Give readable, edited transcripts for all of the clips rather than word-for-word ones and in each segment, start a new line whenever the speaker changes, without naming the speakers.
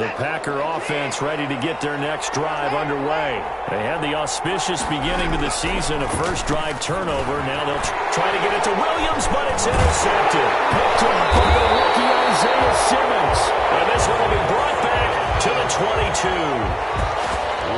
The Packer offense ready to get their next drive underway. They had the auspicious beginning to the season, a first drive turnover. Now they'll try to get it to Williams, but it's intercepted. Picked up by the rookie Isaiah Simmons. And this one will be brought back to the 22.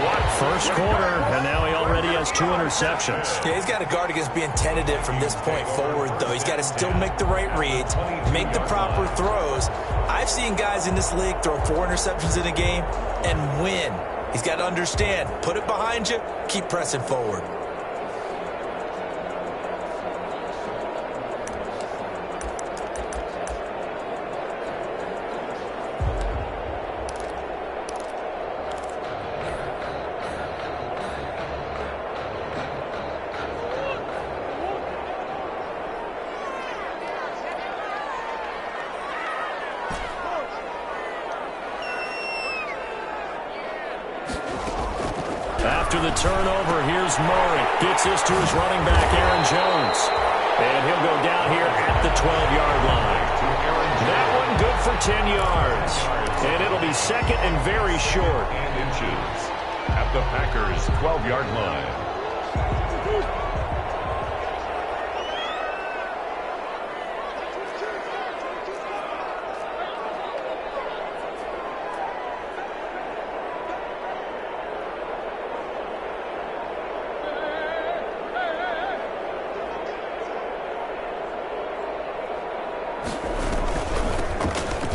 What first quarter, and now he already has 2 interceptions.
Yeah, he's got to guard against being tentative from this point forward, though. He's got to still make the right reads, make the proper throws. I've seen guys in this league throw 4 interceptions in a game and win. He's got to understand, put it behind you, keep pressing forward.
After the turnover, here's Murray. Gets this to his running back, Aaron Jones. And he'll go down here at the 12-yard line. That one good for 10 yards. And it'll be second and very short.
And inches at the Packers' 12-yard line.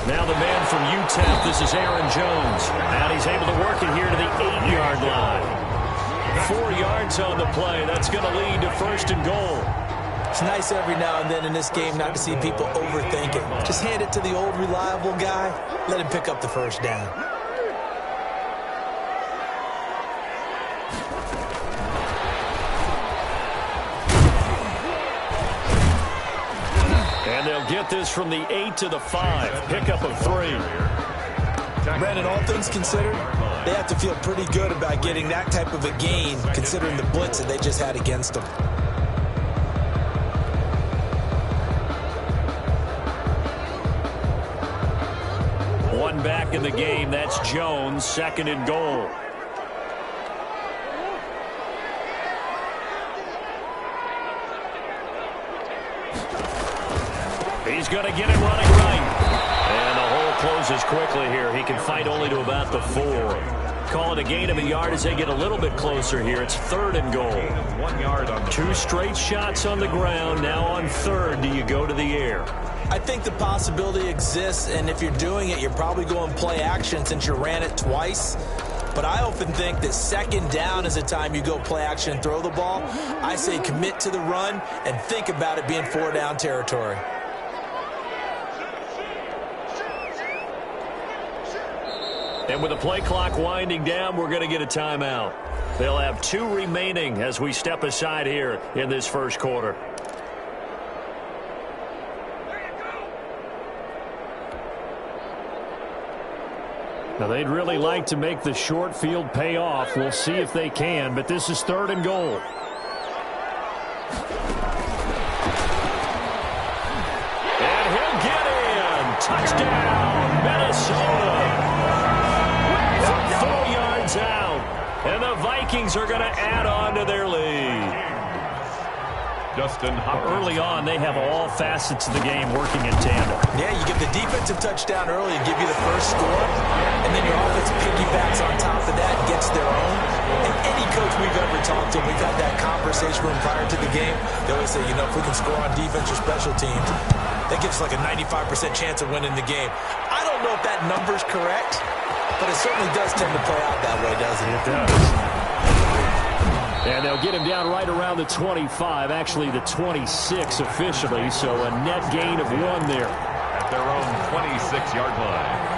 Now the man from UTEP, this is Aaron Jones. And he's able to work it here to the 8-yard line. 4 yards on the play. That's going to lead to first and goal.
It's nice every now and then in this game not to see people overthink it. Just hand it to the old reliable guy. Let him pick up the first down.
And they'll get this from the 8 to the 5. Pickup of 3.
Brandon, all things considered, they have to feel pretty good about getting that type of a gain, considering the blitz that they just had against them.
One back in the game. That's Jones. Second and goal. He's going to get it running right. And the hole closes quickly here. He can fight only to about the 4. Call it a gain of a yard as they get a little bit closer here. It's third and goal.
1 yard on
2 straight shots on the ground. Now on third, do you go to the air?
I think the possibility exists, and if you're doing it, you're probably going play action since you ran it twice. But I often think that second down is the time you go play action and throw the ball. I say commit to the run and think about it being 4-down territory.
And with the play clock winding down, we're going to get a timeout. They'll have 2 remaining as we step aside here in this first quarter. Now, they'd really like to make the short field pay off. We'll see if they can, but this is third and goal. And he'll get in. Touchdown, Minnesota. From 4 yards out. And the Vikings are going to add on to their lead. Early on, they have all facets of the game working in tandem.
Yeah, you give the defensive touchdown early and give you the first score, and then your offense piggybacks on top of that and gets their own. And any coach we've ever talked to, we've had that conversation with them prior to the game. They always say, you know, if we can score on defense or special teams, that gives us like a 95% chance of winning the game. I don't know if that number's correct, but it certainly does tend to play out that way, doesn't it?
It does. And they'll get him down right around the 25, actually the 26 officially, so a net gain of 1 there.
At their own 26-yard line.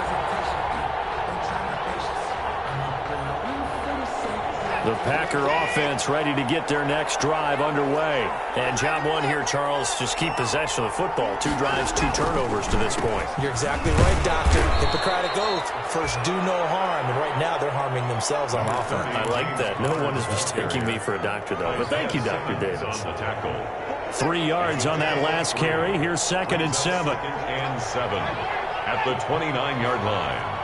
The Packer offense ready to get their next drive underway. And job 1 here, Charles, just keep possession of the football. 2 drives, 2 turnovers to this point.
You're exactly right, Doctor. Hippocratic oath. First, do no harm. And right now, they're harming themselves on offense.
I like that. No one is mistaking me for a doctor, though. But thank you, Dr. Davis.
On the tackle.
3 yards on that last carry. Here's second and 7.
Second and 7 at the 29-yard line.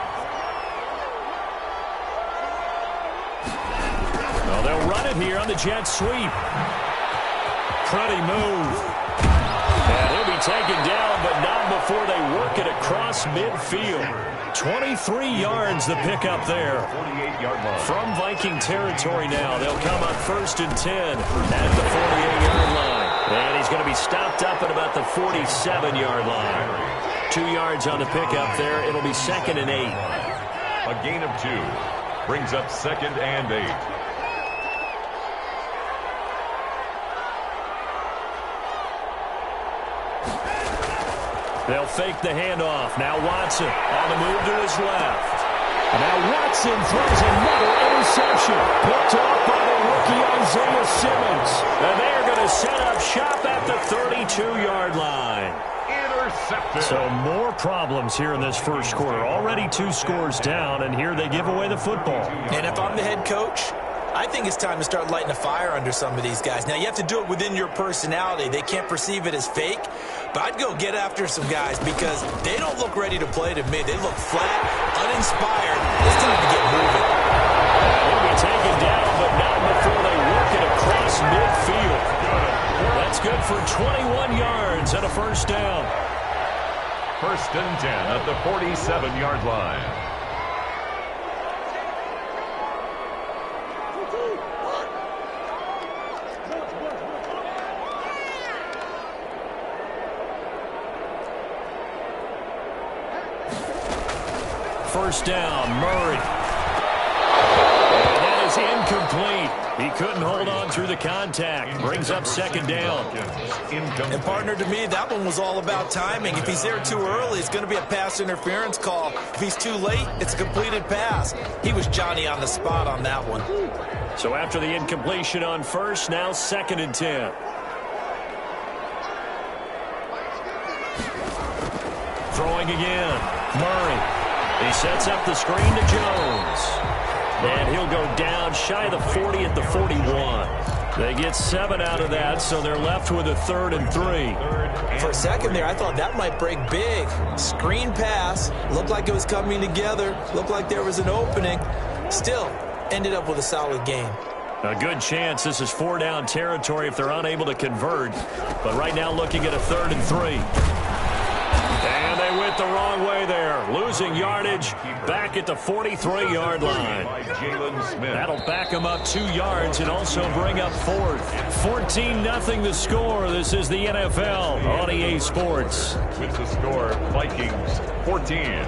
they'll run it here on the jet sweep. Pretty move. And he'll be taken down, but not before they work it across midfield. 23 yards the pickup there.
48-yard line.
From Viking territory now, they'll come on 1st and 10 at the 48-yard line. And he's going to be stopped up at about the 47-yard line. 2 yards on the pickup there. It'll be 2nd and 8.
A gain of 2 brings up 2nd and 8.
They'll fake the handoff. Now Watson on the move to his left. Now Watson throws another interception. Picked off by the rookie Isaiah Simmons. And they're going to set up shop at the 32-yard line.
Intercepted.
So more problems here in this first quarter. Already 2 scores down, and here they give away the football.
And if I'm the head coach, I think it's time to start lighting a fire under some of these guys. Now, you have to do it within your personality. They can't perceive it as fake. But I'd go get after some guys because they don't look ready to play to me. They look flat, uninspired. It's time to get moving.
He'll be taken down, but not before they work it across midfield. That's good for 21 yards and a first down.
1st and 10 at the 47-yard line.
First down, Murray. And that is incomplete. He couldn't hold on through the contact. Brings up 2nd down.
And partner, to me, that one was all about timing. If he's there too early, it's going to be a pass interference call. If he's too late, it's a completed pass. He was Johnny on the spot on that one.
So after the incompletion on first, now 2nd and 10. Throwing again. Murray. He sets up the screen to Jones. And he'll go down shy of the 40 at the 41. They get 7 out of that, so they're left with a 3rd and 3.
For a second there, I thought that might break big. Screen pass. Looked like it was coming together. Looked like there was an opening. Still, ended up with a solid game.
A good chance this is 4-down territory if they're unable to convert. But right now looking at a 3rd and 3. And they went the wrong way there. Losing yardage back at the 43-yard line. That'll back them up 2 yards and also bring up 4th. 14-0 the score. This is the NFL on EA Sports.
With the score, Vikings 14,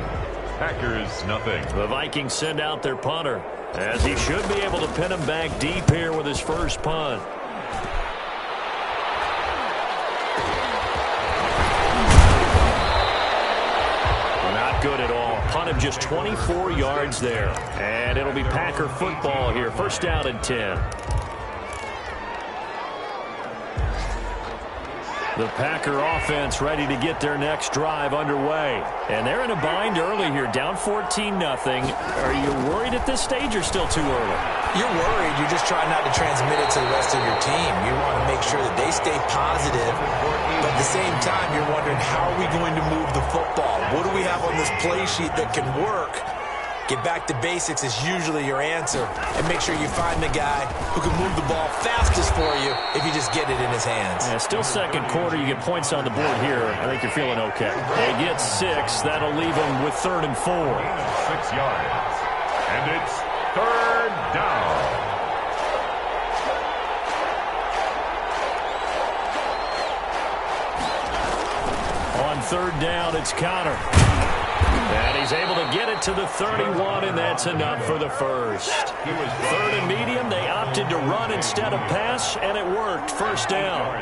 Packers nothing.
The Vikings send out their punter, as he should be able to pin him back deep here with his first punt. Good at all. Punt of just 24 yards there. And it'll be Packer football here. 1st down and 10. The Packer offense ready to get their next drive underway. And they're in a bind early here, down 14-0. Are you worried at this stage or still too early?
You're worried. You're just trying not to transmit it to the rest of your team. You want to make sure that they stay positive. But at the same time, you're wondering, how are we going to move the football? What do we have on this play sheet that can work? Get back to basics is usually your answer. And make sure you find the guy who can move the ball fastest for you if you just get it in his hands.
Yeah, still 2nd quarter. You get points on the board here. I think you're feeling okay. They get 6. That'll leave them with 3rd and 4.
6 yards. And it's 3rd down.
On 3rd down, it's Connor. And he's able to get it to the 31, and that's enough for the first. 3rd and medium, they opted to run instead of pass, and it worked. 1st down.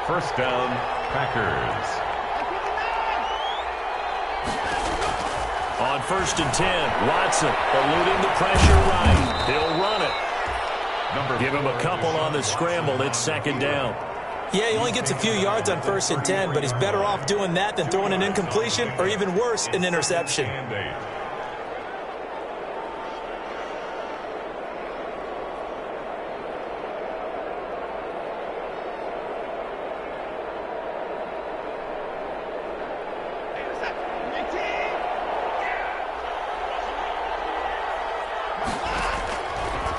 1st down, Packers.
On 1st and 10, Watson eluding the pressure right. He'll run it. Give him a couple on the scramble. It's 2nd down.
Yeah, he only gets a few yards on 1st and 10, but he's better off doing that than throwing an incompletion or even worse, an interception.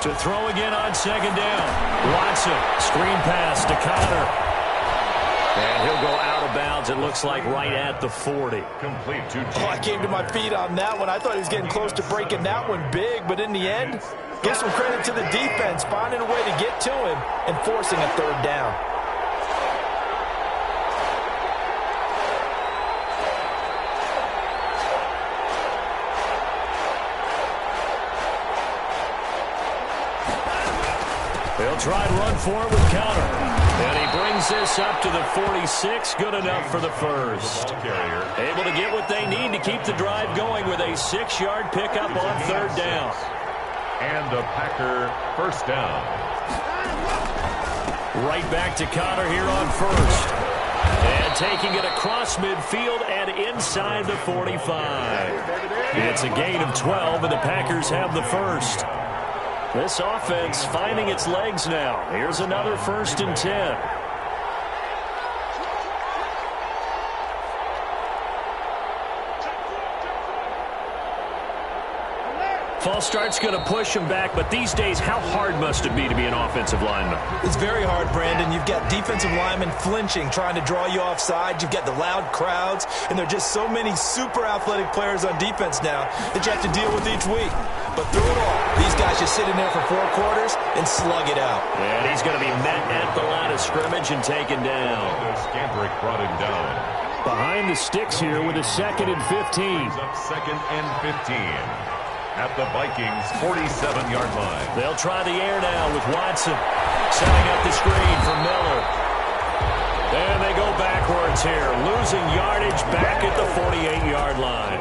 To throw again on second down. Watson, screen pass to Connor. And he'll go out of bounds, it looks like, right at the 40.
Complete to
Oh, I came to my feet on that one. I thought he was getting close to breaking that one big, but in the end, give some credit to the defense, finding a way to get to him and forcing a third down.
They'll try and run for it with Connor. And he brings this up to the 46. Good enough for the first. Able to get what they need to keep the drive going with a 6-yard pickup on third down.
And a Packer first down.
Right back to Connor here on first. And taking it across midfield and inside the 45. It's a gain of 12, and the Packers have the first. This offense finding its legs now. Here's another 1st and 10. False start's going to push him back, but these days, how hard must it be to be an offensive lineman?
It's very hard, Brandon. You've got defensive linemen flinching, trying to draw you offside. You've got the loud crowds, and there are just so many super athletic players on defense now that you have to deal with each week. But through it all, these guys just sit in there for 4 quarters and slug it out.
And he's going to be met at the line of scrimmage and taken down.
Scandrick brought him down.
Behind the sticks here with a 2nd and 15.
He's up 2nd and 15. At the Vikings' 47-yard line.
They'll try the air now with Watson. Setting up the screen for Miller. And they go backwards here. Losing yardage back at the 48-yard line.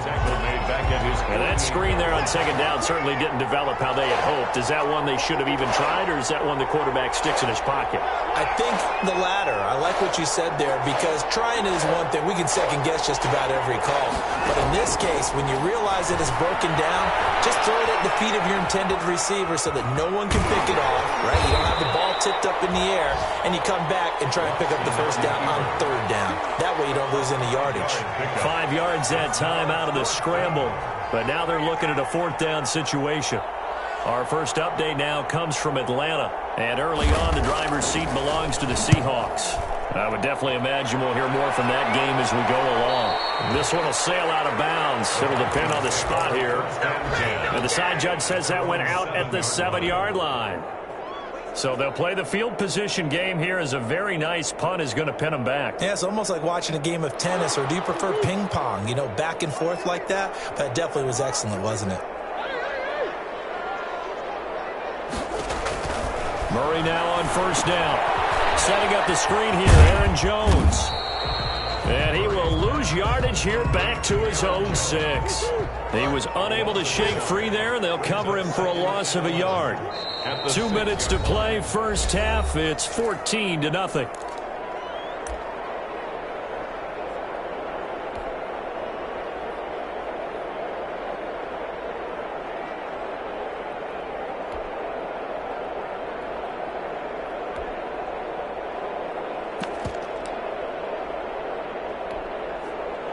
And that screen there on second down certainly didn't develop how they had hoped. Is that one they should have even tried, or is that one the quarterback sticks in his pocket?
I think the latter. I like what you said there, because trying is one thing. We can second-guess just about every call. But in this case, when you realize it is broken down, just throw it at the feet of your intended receiver so that no one can pick it off, right? You don't have the ball tipped up in the air, and you come back and try and pick up the first down on third down. That way you don't lose any yardage.
5 yards that time out of the scramble. But now they're looking at a 4th down situation. Our first update now comes from Atlanta. And early on, the driver's seat belongs to the Seahawks. I would definitely imagine we'll hear more from that game as we go along. This one will sail out of bounds. It'll depend on the spot here. And the side judge says that went out at the 7-yard line. So they'll play the field position game here as a very nice punt is going to pin them back.
Yeah, it's almost like watching a game of tennis, or do you prefer ping pong? You know, back and forth like that? That definitely was excellent, wasn't it?
Murray now on first down. Setting up the screen here, Aaron Jones. And he will lose yardage here back to his own 6. He was unable to shake free there, and they'll cover him for a loss of a yard. 2 minutes to play, first half. It's 14-0.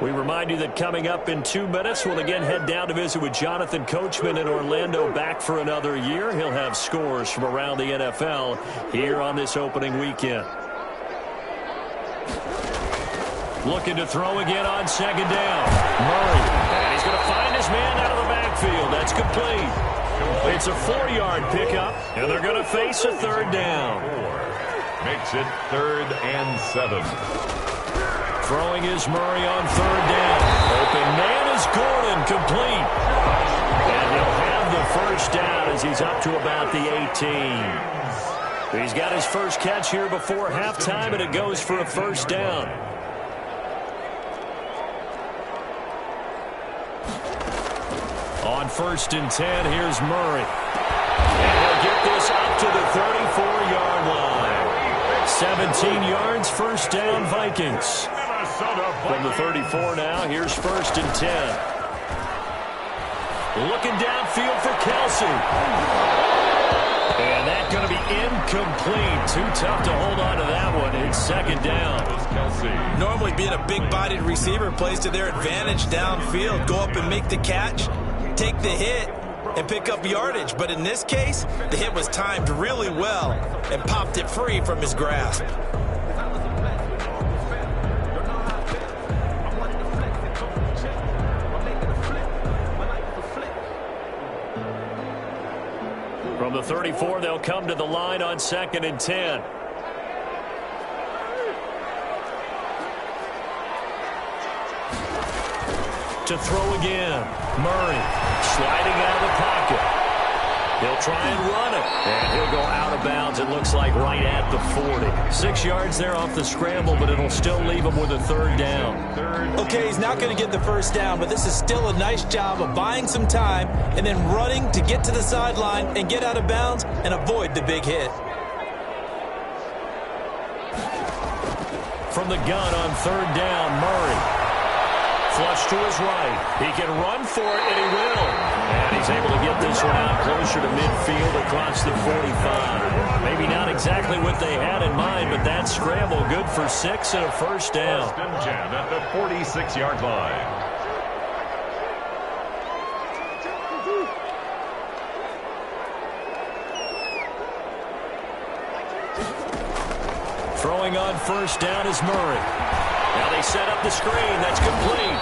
We remind you that coming up in 2 minutes, we'll again head down to visit with Jonathan Coachman in Orlando, back for another year. He'll have scores from around the NFL here on this opening weekend. Looking to throw again on second down. Murray. And he's going to find his man out of the backfield. That's complete. It's a 4-yard pickup, and they're going to face a third down.
Makes it 3rd and 7.
Throwing is Murray on third down. Open man is Gordon, complete. And he'll have the first down as he's up to about the 18. He's got his first catch here before halftime, and it goes for a first down. On 1st and 10, here's Murray. And he'll get this up to the 34-yard line. 17 yards, first down, Vikings. From the 34 now, here's 1st and 10. Looking downfield for Kelsey. And that's going to be incomplete. Too tough to hold on to that one. It's second down.
Normally being a big-bodied receiver plays to their advantage downfield. Go up and make the catch, take the hit, and pick up yardage. But in this case, the hit was timed really well and popped it free from his grasp.
From the 34, they'll come to the line on 2nd and 10. To throw again. Murray sliding out of the pocket. He'll try and run it. And he'll go out of bounds, it looks like, right at the 40. 6 yards there off the scramble, but it'll still leave him with a 3rd down.
Okay, he's not going to get the 1st down, but this is still a nice job of buying some time and then running to get to the sideline and get out of bounds and avoid the big hit.
From the gun on 3rd down, Murray. Flush to his right. He can run for it, and he will. And he's able to get this one out closer to midfield across the 45. Maybe not exactly what they had in mind, but that scramble good for 6 and a 1st down.
1st and 10 at the 46-yard line.
Throwing on 1st down is Murray. Now they set up the screen. That's complete.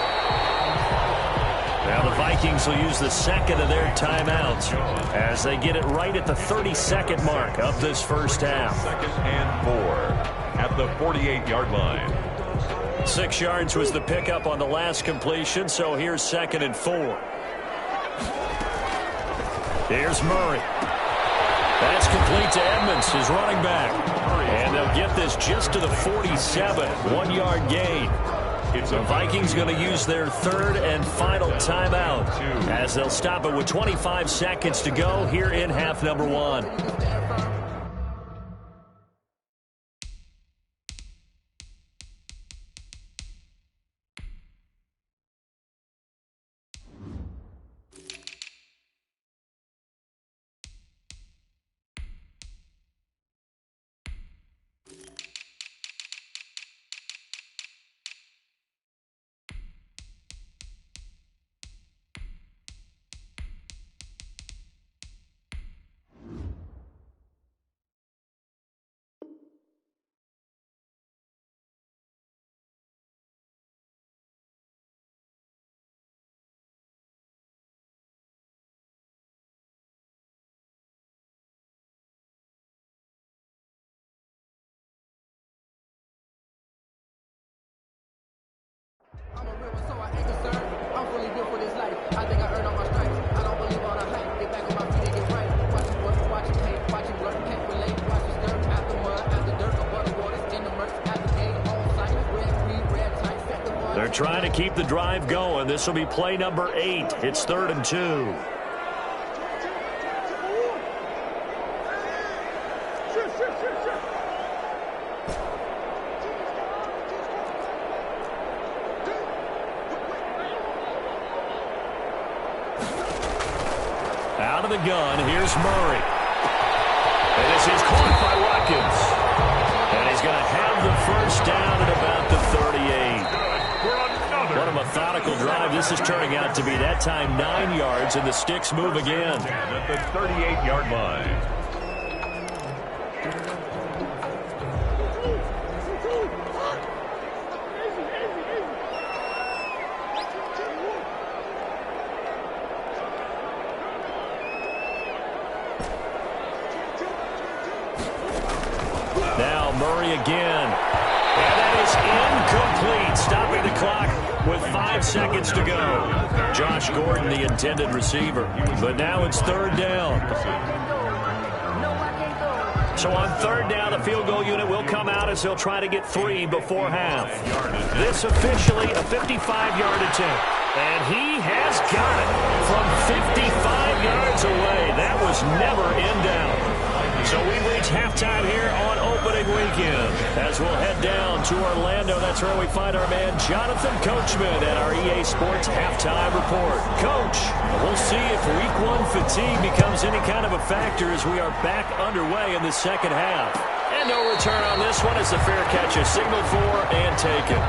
Now the Vikings will use the 2nd of their timeouts as they get it right at the 32nd mark of this 1st half.
2nd and 4 at the 48-yard line.
6 yards was the pickup on the last completion, so here's 2nd and 4. Here's Murray. That's complete to Edmonds, his running back. And they'll get this just to the 47, 1-yard gain. The Vikings going to use their 3rd and final timeout as they'll stop it with 25 seconds to go here in half number 1.
I'm a river, so I ain't concerned. I'm fully built for this life. I think I earned all my stripes. I don't believe all the hype. Get back on my feet and get right. Watch it work, watch it hate, watch it work, can't relate. Watch it stir, after mud, after dirt, above the waters, in the murks, after game, on sight, red, green, red, tight, set the one.
They're trying to keep the drive going. This will be play number 8. It's 3rd and 2. Out of the gun, here's Murray. And this is caught by Watkins. And he's going to have the 1st down at about the 38. What a methodical drive this is turning out to be. That time 9 yards, and the sticks move again.
At the 38-yard line.
Now Murray again. And that is incomplete, stopping the clock with 5 seconds to go. Josh Gordon, the intended receiver. But now it's 3rd down. So on 3rd down, the field goal unit will come out as they'll try to get 3 before half. This officially a 55-yard attempt. And he has got it from 55 yards away. That was never in doubt. So we reach halftime here on opening weekend as we'll head down to Orlando. That's where we find our man Jonathan Coachman at our EA Sports Halftime Report. Coach, we'll see if Week 1 fatigue becomes any kind of a factor as we are back underway in the 2nd half. And no return on this one as the fair catch is signaled for and taken.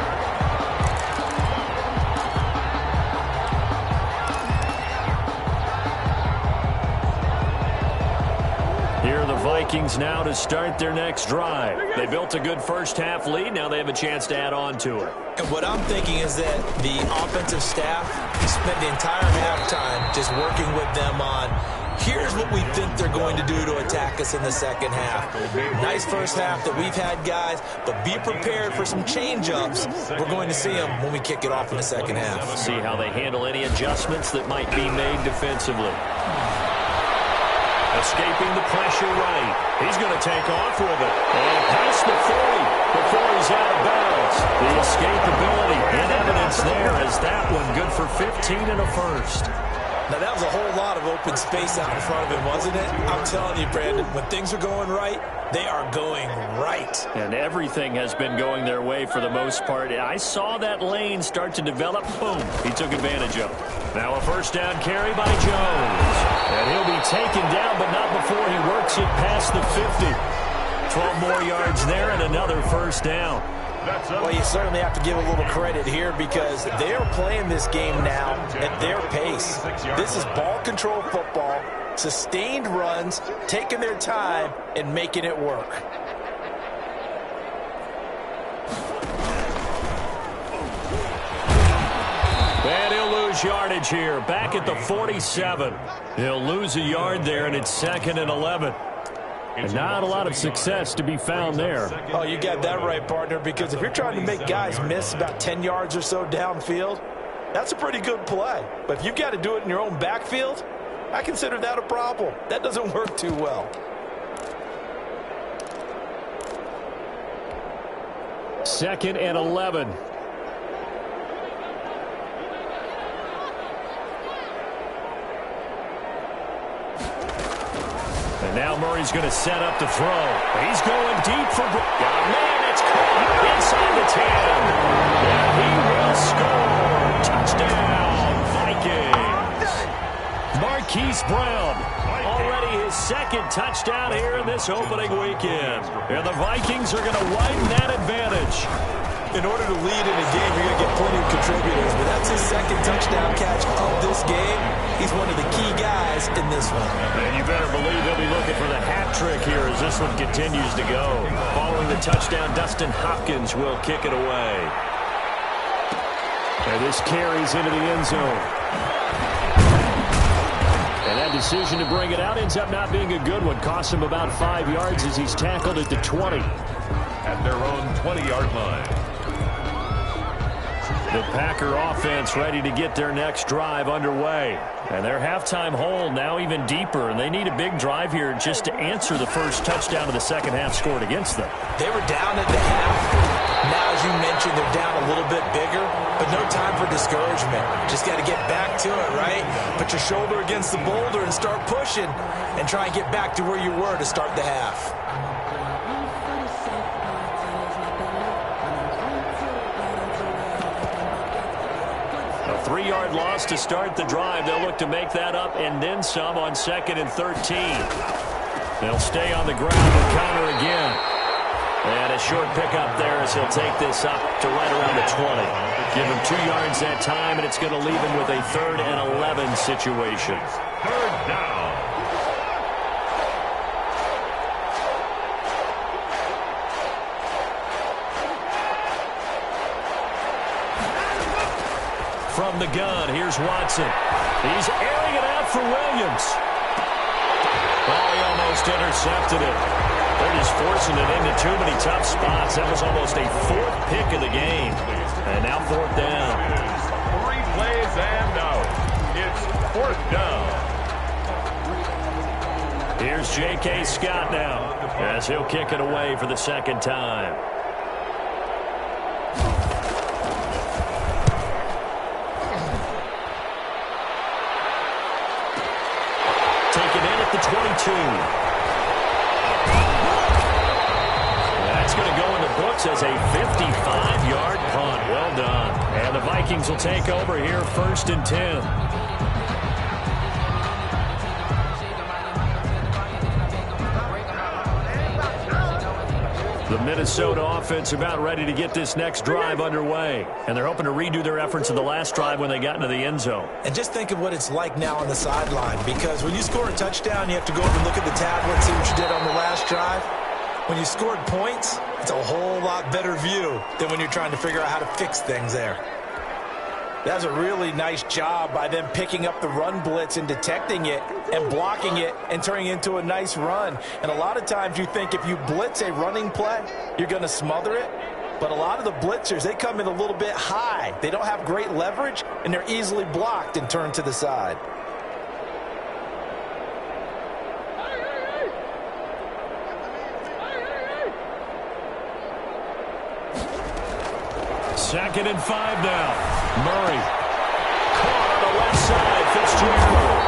Vikings now to start their next drive. They built a good first-half lead. Now they have a chance to add on to it.
And what I'm thinking is that the offensive staff spent the entire halftime just working with them on, here's what we think they're going to do to attack us in the second half. Nice first half that we've had, guys, but be prepared for some change-ups. We're going to see them when we kick it off in the second half.
See how they handle any adjustments that might be made defensively. Escaping the pressure right. He's going to take off with it. And past the 40 before he's out of bounds. The escapability in evidence there as that one good for 15 and a first.
Now, that was a whole lot of open space out in front of him, wasn't it? I'm telling you, Brandon, when things are going right, they are going right.
And everything has been going their way for the most part. I saw that lane start to develop. Boom. He took advantage of it. Now a first down carry by Jones. And he'll be taken down, but not before he works it past the 50. 12 more yards there and another first down.
Well, you certainly have to give a little credit here because they are playing this game now at their pace. This is ball control football, sustained runs, taking their time, and making it work.
And he'll lose yardage here, back at the 47. He'll lose a yard there, and it's 2nd and 11. And not a lot of success to be found there.
Oh, you got that right, partner, because if you're trying to make guys miss about 10 yards or so downfield, that's a pretty good play. But if you've got to do it in your own backfield, I consider that a problem. That doesn't work too well.
Second and 11. And now Murray's going to set up to throw. He's going deep for... man, it's caught inside the 10. And he will score. Touchdown, Vikings. Marquise Brown, already his second touchdown here in this opening weekend. And the Vikings are going to widen that advantage.
In order to lead in a game, you're going to get plenty of contributors, but that's his second touchdown catch of this game. He's one of the key guys in this one.
And you better believe he'll be looking for the hat trick here as this one continues to go. Following the touchdown, Dustin Hopkins will kick it away. And this carries into the end zone. And that decision to bring it out ends up not being a good one. Costs him about 5 yards as he's tackled at the 20.
At their own 20-yard line.
The Packer offense ready to get their next drive underway. And their halftime hole now even deeper, and they need a big drive here just to answer the first touchdown of the second half scored against them.
They were down at the half. Now, as you mentioned, they're down a little bit bigger, but no time for discouragement. Just got to get back to it, right? Put your shoulder against the boulder and start pushing and try and get back to where you were to start the half.
A 3-yard loss to start the drive. They'll look to make that up and then some on 2nd and 13. They'll stay on the ground and counter again. And a short pickup there as he'll take this up to right around the 20. Give him 2 yards that time, and it's going to leave him with a 3rd and 11 situation.
Third down.
From the gun, here's Watson. He's airing it out for Williams. Oh, he almost intercepted it. They're just forcing it into too many tough spots. That was almost a 4th pick of the game. And now 4th down.
3 plays and out. It's 4th down.
Here's J.K. Scott now as he'll kick it away for the second time. Taken in at the 22. That's going to go in the books as a 55-yard punt. Well done. And the Vikings will take over here 1st and 10. The Minnesota offense about ready to get this next drive underway. And they're hoping to redo their efforts of the last drive when they got into the end zone.
And just think of what it's like now on the sideline, because when you score a touchdown, you have to go over and look at the tablet, see what you did on the last drive. When you scored points, it's a whole lot better view than when you're trying to figure out how to fix things there. That's a really nice job by them picking up the run blitz and detecting it and blocking it and turning it into a nice run. And a lot of times you think if you blitz a running play, you're going to smother it. But a lot of the blitzers, they come in a little bit high. They don't have great leverage, and they're easily blocked and turned to the side.
Second and 5 now. Murray. Caught on the left side. Fitzgerald.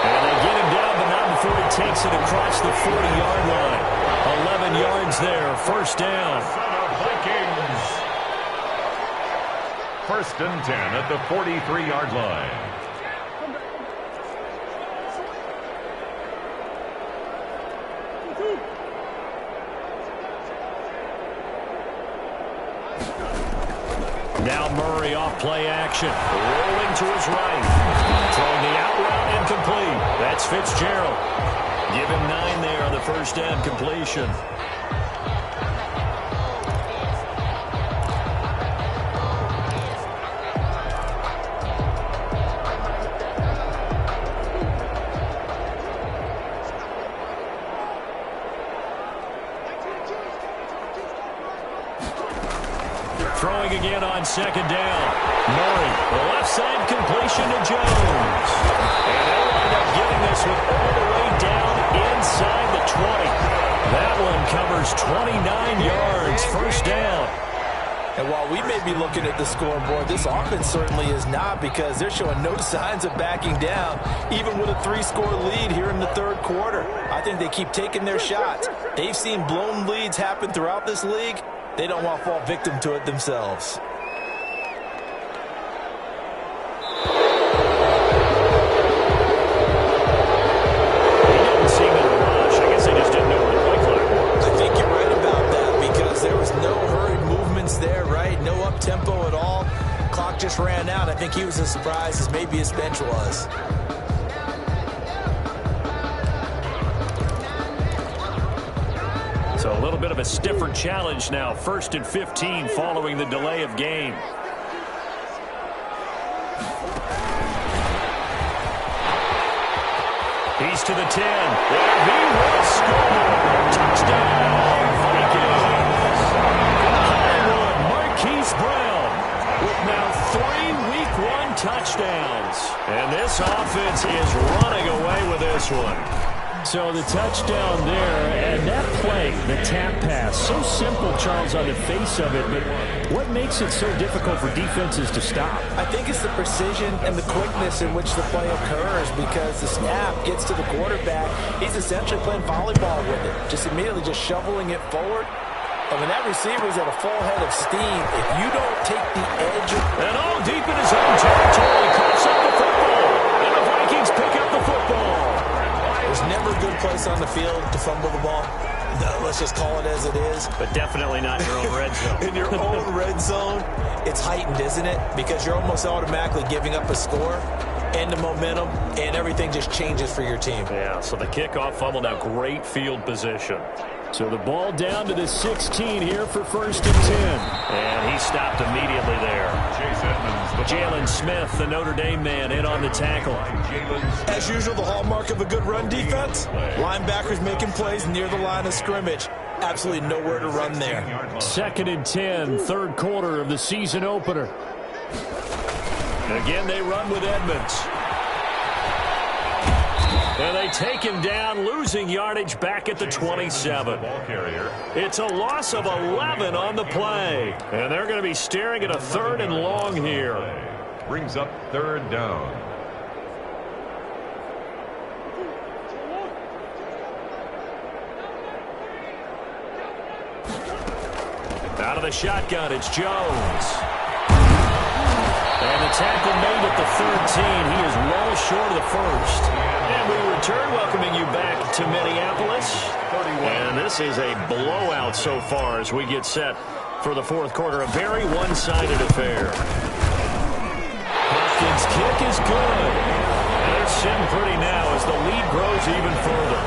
And they get him down, but not before he takes it across the 40-yard line. 11 yards there. First down.
Vikings. First and 10 at the 43-yard line.
Now Murray off play action. Rolling to his right. Throwing the out route incomplete. That's Fitzgerald. Give him 9 there on the first down completion. Throwing again on second down. Murray, the left side completion to Jones. And they'll wind up getting this one all the way down inside the 20. That one covers 29 yards. First down.
And while we may be looking at the scoreboard, this offense certainly is not, because they're showing no signs of backing down, even with a 3-score lead here in the third quarter. I think they keep taking their shots. They've seen blown leads happen throughout this league. They don't want to fall victim to it themselves.
He didn't seem in a rush. I guess they just didn't know where the play clock was.
I think you're right about that, because there was no hurried movements there, right? No up-tempo at all. Clock just ran out. I think he was as surprised as maybe his bench was.
So a little bit of a stiffer challenge now. First and 15 following the delay of game. He's to the 10. There he will score. Touchdown, Vikings. Hollywood, Marquise Brown with now 3 Week 1 touchdowns. And this offense is running away with this one. So the touchdown there, and that play, the tap pass, so simple, Charles, on the face of it, but what makes it so difficult for defenses to stop?
I think it's the precision and the quickness in which the play occurs, because the snap gets to the quarterback. He's essentially playing volleyball with it, just immediately just shoveling it forward. And when that receiver's at a full head of steam, if you don't take the edge.
And all deep in his own territory, coughs up the football, and the Vikings pick up the football.
There's never a good place on the field to fumble the ball. No, let's just call it as it is.
But definitely not in your own red zone.
In your own red zone, it's heightened, isn't it? Because you're almost automatically giving up a score and the momentum, and everything just changes for your team.
Yeah, so the kickoff fumble, now great field position. So the ball down to the 16 here for first and 10. And he stopped immediately there.
Chase Edmonds.
Jalen Smith, the Notre Dame man, in on the tackle.
As usual, the hallmark of a good run defense, linebackers making plays near the line of scrimmage. Absolutely nowhere to run there.
Second and 10, third quarter of the season opener. Again, they run with Edmonds. And they take him down, losing yardage back at the 27. It's a loss of 11 on the play. And they're going to be staring at a third and long here.
Brings up third down.
Out of the shotgun, it's Jones. And the tackle made at the 13. He is well short of the first. And we return, welcoming you back to Minneapolis. And this is a blowout so far as we get set for the fourth quarter. A very one-sided affair. Hopkins' kick is good. And they're sitting pretty now as the lead grows even further.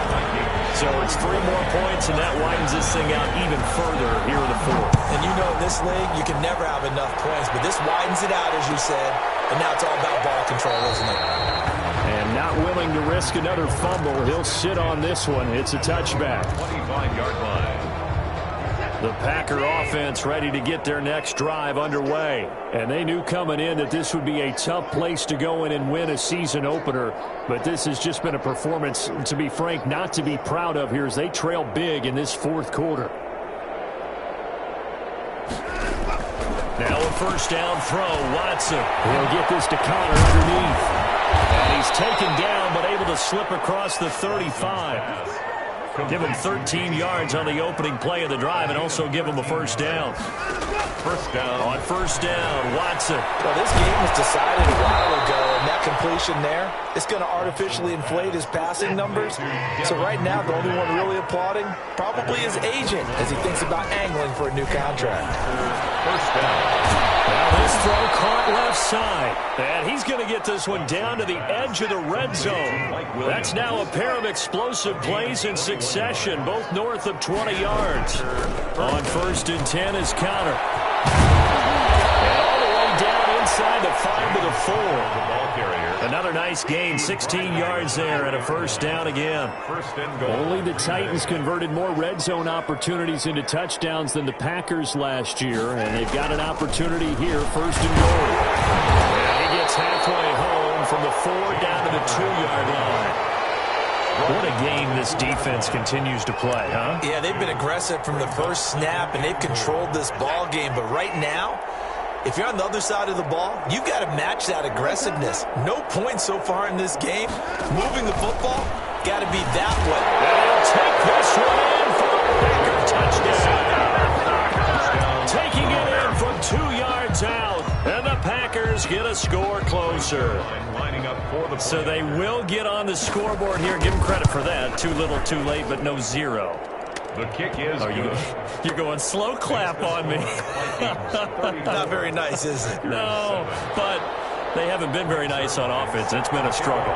So it's 3 more points, and that widens this thing out even further here in the fourth.
And you know, in this league, you can never have enough points, but this widens it out, as you said, and now it's all about ball control, isn't it?
And not willing to risk another fumble, he'll sit on this one. It's a touchback.
25-yard line.
The Packer offense ready to get their next drive underway. And they knew coming in that this would be a tough place to go in and win a season opener. But this has just been a performance, to be frank, not to be proud of here as they trail big in this fourth quarter. Now a first down throw. Watson will get this to Connor underneath. And he's taken down but able to slip across the 35. Give him 13 yards on the opening play of the drive and also give him a first down.
First down.
On first down, Watson.
Well, this game was decided a while ago, and that completion there, it's going to artificially inflate his passing numbers. So right now, the only one really applauding probably his agent as he thinks about angling for a new contract.
First down.
Now this throw caught left side. And he's going to get this one down to the edge of the red zone. That's now a pair of explosive plays in succession, both north of 20 yards. On first and 10 is Connor. And all the way down inside the 5 to the 4.
The ball carrier.
Another nice gain, 16 yards there, and a first down again.
First and goal.
Only the Titans converted more red zone opportunities into touchdowns than the Packers last year, and they've got an opportunity here, first and goal. And he gets halfway home from the 4 down to the 2-yard line. What a game this defense continues to play, huh?
Yeah, they've been aggressive from the first snap, and they've controlled this ball game. But right now, if you're on the other side of the ball, you've got to match that aggressiveness. No points so far in this game. Moving the football, got to be that way.
And he'll take this one in for a Packer touchdown. Taking it in from 2 yards out. And the Packers get a score closer.
Lining up for the
So they will get on the scoreboard here. Give them credit for that. Too little, too late, but no 0.
The kick is good.
You're going slow clap on me.
Not very nice, is it?
No, but they haven't been very nice on offense. It's been a struggle.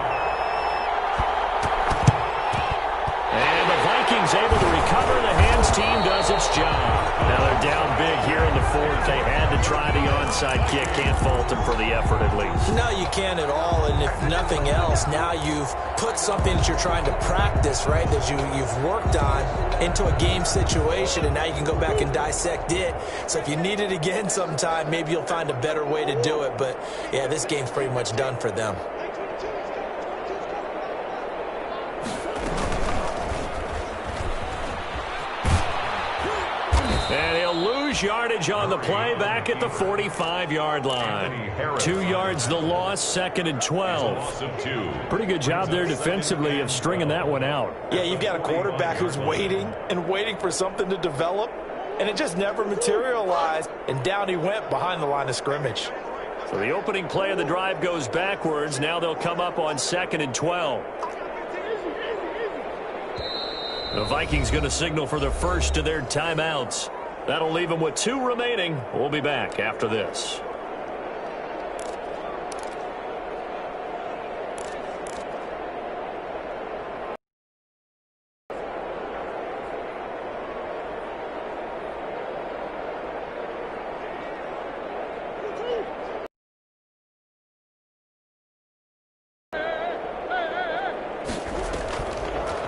And the Vikings able to recover. The hands team does its job. Now they're down big here in the fourth. They had to try the onside kick. Can't fault them for the effort at least.
No, you can't at all. And if nothing else, now you've put something that you're trying to practice, right, that you've worked on into a game situation, and now you can go back and dissect it. So if you need it again sometime, maybe you'll find a better way to do it. But, yeah, this game's pretty much done for them.
And he'll lose yardage on the play back at the 45-yard line. 2 yards the loss, second and 12. Pretty good job there defensively of stringing that one out.
Yeah, you've got a quarterback who's waiting and waiting for something to develop, and it just never materialized, and down he went behind the line of scrimmage.
So the opening play of the drive goes backwards. Now they'll come up on second and 12. The Vikings going to signal for the first of their timeouts. That'll leave them with 2 remaining. We'll be back after this.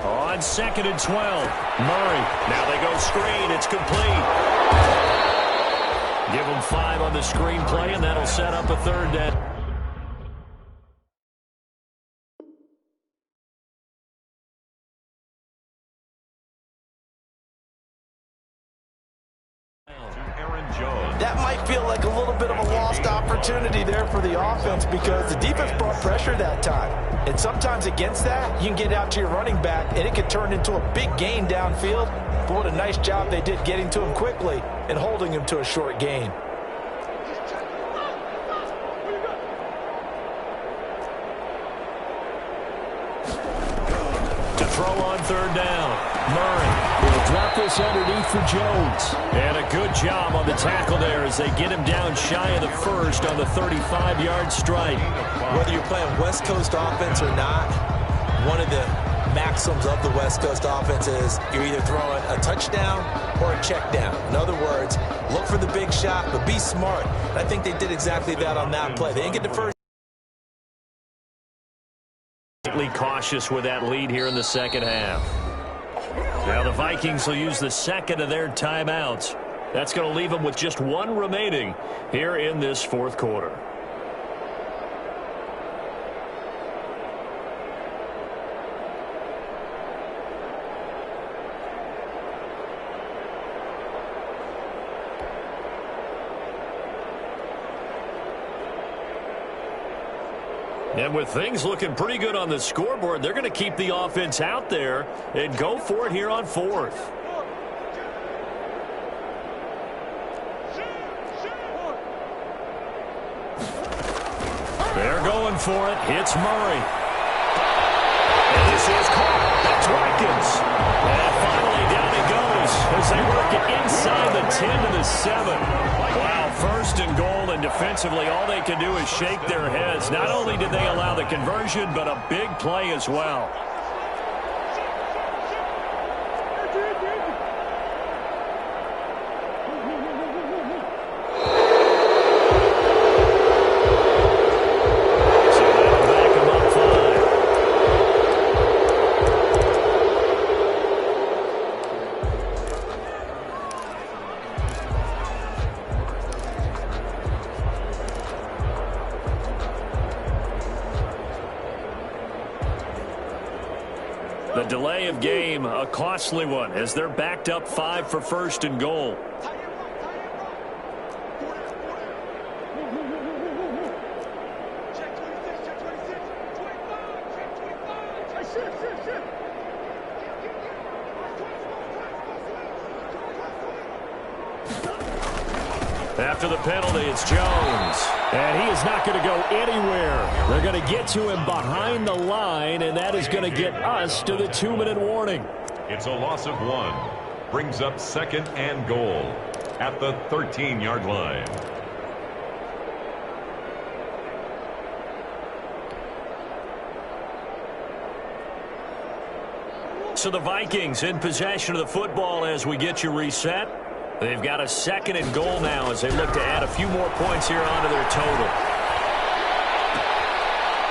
On second and 12, Murray. Now they go screen. It's complete. Give them 5 on the screen play, and that'll set up a third down.
That might feel like a little bit of a lost opportunity there for the offense because the defense brought pressure that time. And sometimes against that, you can get out to your running back, and it could turn into a big gain downfield. But what a nice job they did getting to him quickly and holding him to a short gain.
throw on third down. Murray will drop this underneath for Jones. And a good job on the tackle there as they get him down shy of the first on the 35-yard strike.
Whether you're playing West Coast offense or not, one of the maxims of the West Coast offense is you're either throwing a touchdown or a check down. In other words, look for the big shot, but be smart. And I think they did exactly that on that play. They didn't get the first.
Cautious with that lead here in the second half. Now the Vikings will use the second of their timeouts. That's going to leave them with just one remaining here in this fourth quarter. And with things looking pretty good on the scoreboard, they're going to keep the offense out there and go for it here on fourth. They're going for it. Hits Murray. And this is caught. That's Watkins. And finally down it goes as they work it inside the 10 to the 7. Wow, first and goal, and defensively all they can do is shake their heads. Not only did they allow the conversion, but a big play as well. The delay of game, a costly one, as they're backed up 5 for first and goal. After the penalty, it's Jones. And he is not going to go anywhere. They're going to get to him behind the line, and that is going to get us to the 2-minute warning.
It's a loss of 1. Brings up second and goal at the 13-yard line.
So the Vikings in possession of the football as we get you reset. They've got a second and goal now as they look to add a few more points here onto their total.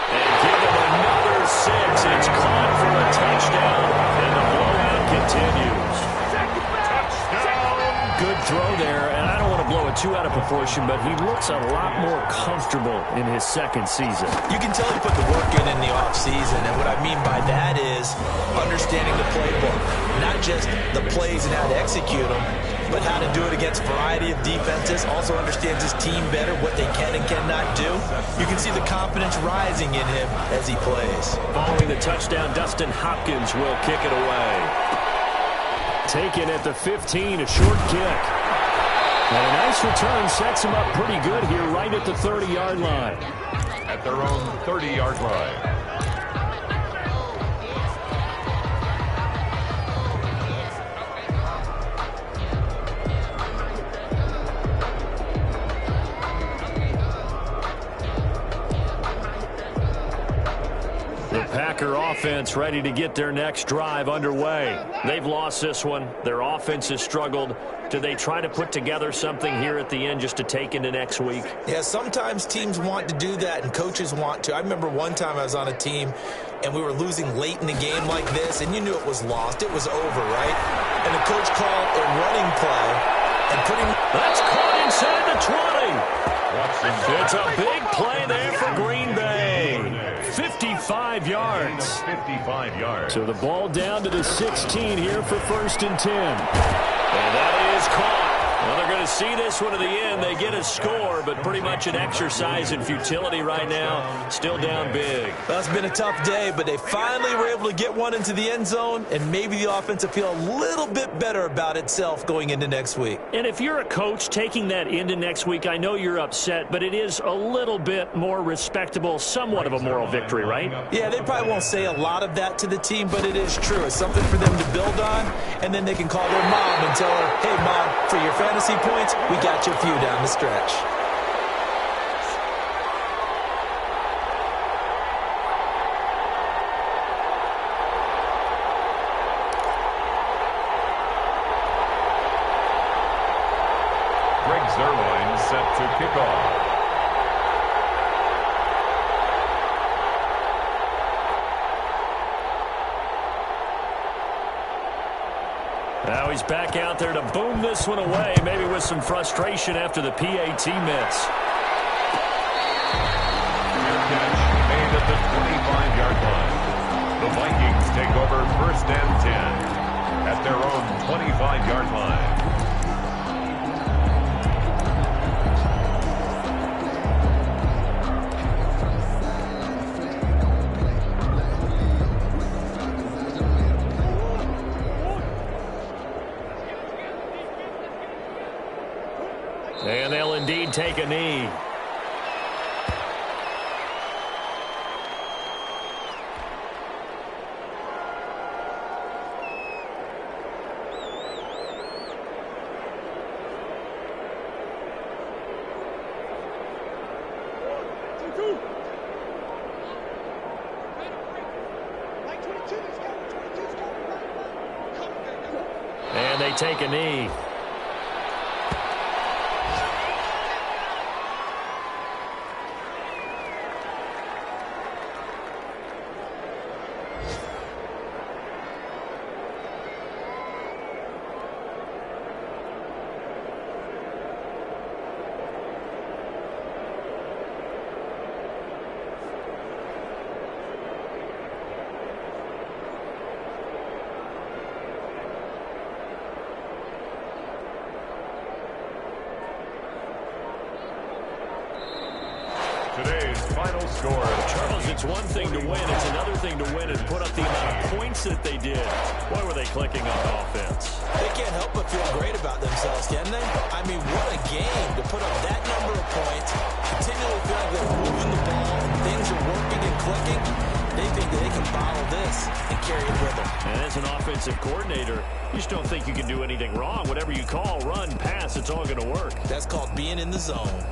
And give them another 6. It's caught for a touchdown, and the blowout continues. Good throw there, and I don't want to blow it too out of proportion, but he looks a lot more comfortable in his second season.
You can tell he put the work in the offseason, and what I mean by that is understanding the playbook. Not just the plays and how to execute them, but how to do it against a variety of defenses. Also understands his team better, what they can and cannot do. You can see the confidence rising in him as he plays.
Following the touchdown, Dustin Hopkins will kick it away. Taken at the 15, a short kick. And a nice return sets him up pretty good here right at the 30-yard line.
At their own 30-yard line.
Packer offense ready to get their next drive underway. They've lost this one. Their offense has struggled. Do they try to put together something here at the end just to take into next week?
Yeah, sometimes teams want to do that and coaches want to. I remember one time I was on a team and we were losing late in the game like this, and you knew it was lost. It was over, right? And the coach called a running play and put him...
That's caught inside the 20. It's a big play there for Green Bay. 55 yards.
55 yards.
So the ball down to the 16 here for first and 10. And that is caught. Well, they're going to see this one to the end. They get a score, but pretty much an exercise in futility right now. Still down big.
Well, it's been a tough day, but they finally were able to get one into the end zone, and maybe the offense will feel a little bit better about itself going into next week.
And if you're a coach taking that into next week, I know you're upset, but it is a little bit more respectable, somewhat of a moral victory, right?
Yeah, they probably won't say a lot of that to the team, but it is true. It's something for them to build on, and then they can call their mom and tell her, hey, Mom, for your fantasy points, we got you a few down the stretch.
Zerline set to kick off.
Now he's back out there to boom this one away, maybe with some frustration after the PAT miss.
Fair catch made at the 25-yard line. The Vikings take over 1st and 10 at their own 25-yard line.
And they'll indeed take a knee. And they take a knee.
Today's final score.
Charles, it's one thing to win. It's another thing to win and put up the amount of points that they did. Boy, were they clicking on offense.
They can't help but feel great about themselves, can they? I mean, what a game to put up that number of points, continually feel like they're moving the ball, things are working and clicking. They think that they can bottle this and carry it with them.
And as an offensive coordinator, you just don't think you can do anything wrong. Whatever you call, run, pass, it's all going to work.
That's called being in the zone.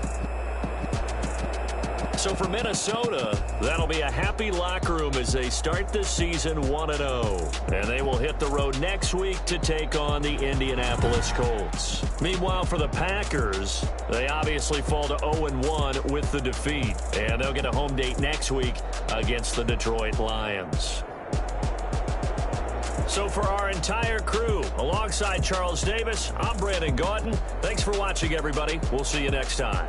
So for Minnesota, that'll be a happy locker room as they start this season 1-0. And they will hit the road next week to take on the Indianapolis Colts. Meanwhile, for the Packers, they obviously fall to 0-1 with the defeat. And they'll get a home date next week against the Detroit Lions. So for our entire crew, alongside Charles Davis, I'm Brandon Gaudin. Thanks for watching, everybody. We'll see you next time.